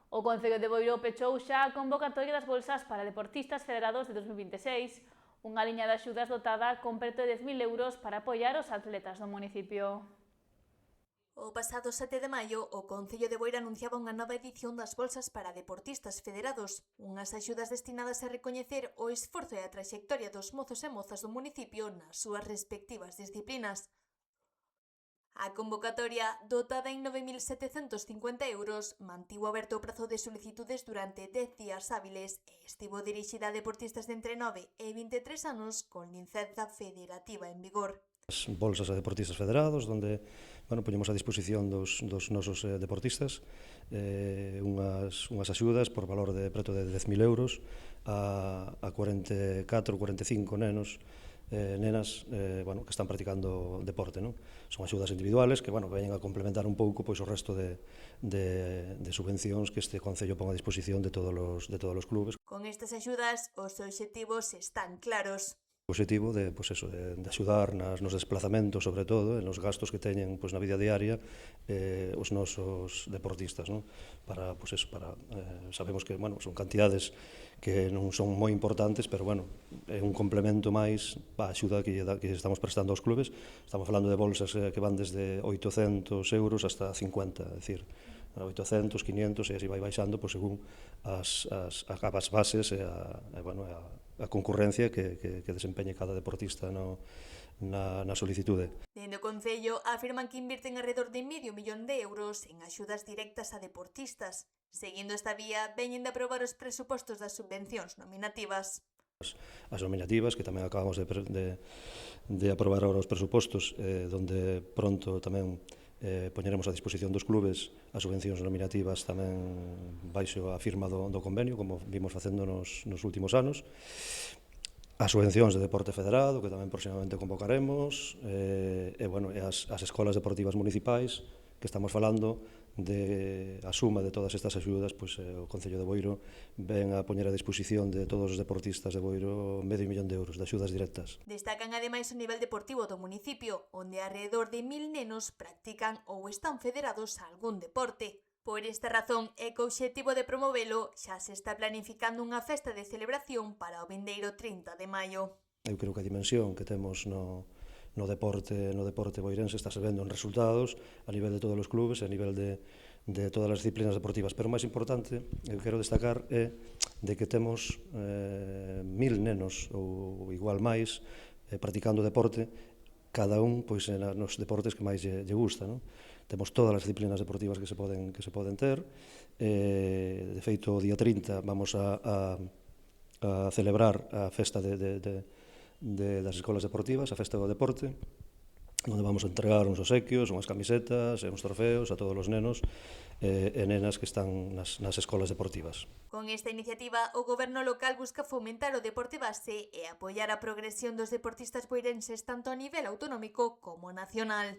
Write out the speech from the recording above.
O Concello de Boiro pechou xa a convocatoria das bolsas para deportistas federados de 2026, unha liña de axudas dotada con preto de 10.000 euros para apoiar os atletas do municipio. O pasado 7 de maio, o Concello de Boiro anunciaba unha nova edición das bolsas para deportistas federados, unhas axudas destinadas a recoñecer o esforzo e a traxectoria dos mozos e mozas do municipio nas súas respectivas disciplinas. A convocatoria, dotada en 9.750 euros, mantivo aberto o prazo de solicitudes durante 10 días hábiles e estivo dirixida a deportistas de entre 9 e 23 anos con licenza federativa en vigor. As bolsas a deportistas federados, onde poñemos a disposición dos nosos deportistas unhas axudas por valor de preto de 10.000 euros a 44 ou 45 nenos nenas que están practicando deporte, non? Son axudas individuales que veñen a complementar un pouco pois o resto de subvencións que este Concello pon a disposición de todos os clubes. Con estas axudas, os obxectivos están claros. O obxectivo de axudar nos desplazamentos, sobre todo, nos gastos que teñen na vida diaria os nosos deportistas, non? Sabemos que son cantidades que non son moi importantes, pero é un complemento máis á axuda que estamos prestando aos clubes. Estamos falando de bolsas que van desde 800 euros hasta 50, é dicir, 800, 500 e así vai baixando según as bases e a concurrencia que desempeñe cada deportista na solicitude. Dende o Concello afirman que invirten alrededor de medio millón de euros en axudas directas a deportistas. Seguindo esta vía, veñen de aprobar os presupostos das subvencións nominativas. As nominativas, que tamén acabamos de aprobar agora os presupostos, donde pronto tamén poñeremos a disposición dos clubes as subvencións nominativas tamén baixo a firma do convenio, como vimos facendo nos últimos anos. As subvencións de deporte federado, que tamén próximamente convocaremos, e as escolas deportivas municipais, que estamos falando de a suma de todas estas axudas, o Concello de Boiro ven a poñer a disposición de todos os deportistas de Boiro medio millón de euros de axudas directas. Destacan ademais o nivel deportivo do municipio, onde alrededor de 1.000 nenos practican ou están federados a algún deporte. Por esta razón é que o obxectivo de promovelo xa se está planificando unha festa de celebración para o vindeiro 30 de maio. Eu creo que a dimensión que temos no deporte boirense está se vendo en resultados a nivel de todos os clubes e a nivel de todas as disciplinas deportivas, pero o máis importante, eu quero destacar, é de que temos 1.000 nenos ou igual máis practicando deporte, cada un nos deportes que máis lle gusta, non? Temos todas as disciplinas deportivas que se poden ter. De feito, o día 30 vamos a celebrar a festa das escolas deportivas, a festa do deporte, onde vamos a entregar uns obsequios, unhas camisetas e uns trofeos a todos os nenos e nenas que están nas escolas deportivas. Con esta iniciativa, o goberno local busca fomentar o deporte base e apoiar a progresión dos deportistas boirenses tanto a nivel autonómico como nacional.